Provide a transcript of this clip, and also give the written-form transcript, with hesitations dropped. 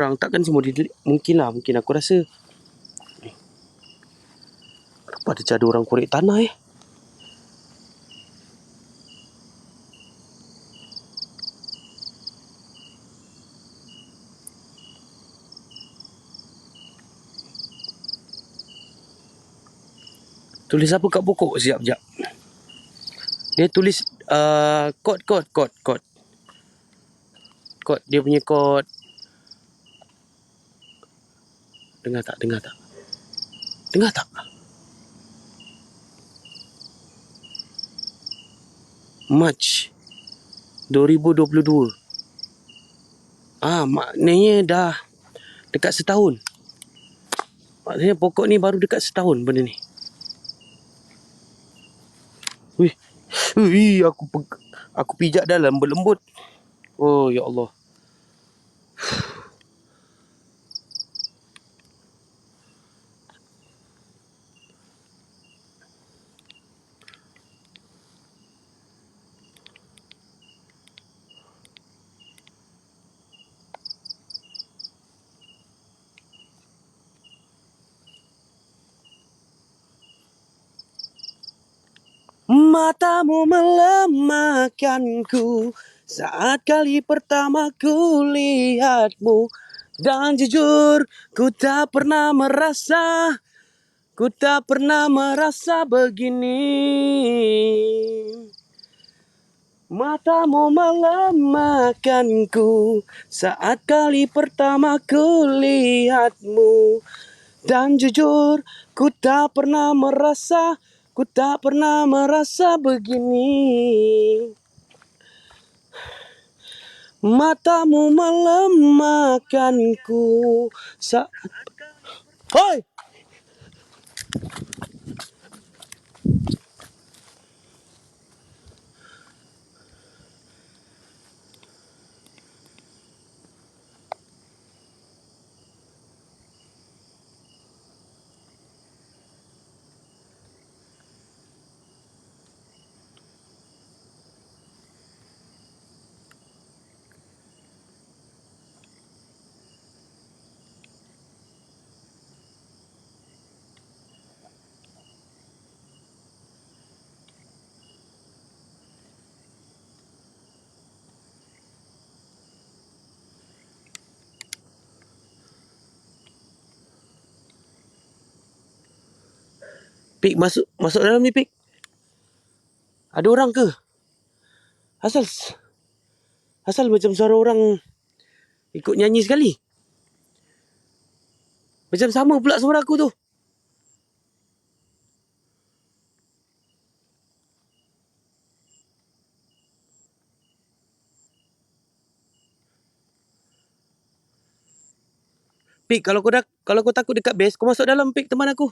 orang takkan semua delete. Mungkin aku rasa. Kenapa ada orang korek tanah Tulis apa kat pokok? Sekejap. Dia tulis kod. Kod, dia punya kod. Dengar tak? Mac 2022. Maknanya dah dekat setahun. Maksudnya pokok ni baru dekat setahun benda ni. Wih, aku pijak dah lembut-lembut. Oh ya Allah. Matamu melemahkanku saat kali pertama ku lihatmu. Dan jujur ku tak pernah merasa begini. Matamu melemahkanku saat kali pertama ku lihatmu. Dan jujur ku tak pernah merasa begini. Matamu melemahkanku saat... Hoi! Pik, masuk dalam ni, Pik. Ada orang ke? Asal macam suara orang ikut nyanyi sekali. Macam sama pula suara aku tu. Pik, kalau kau takut dekat base, kau masuk dalam, Pik, teman aku.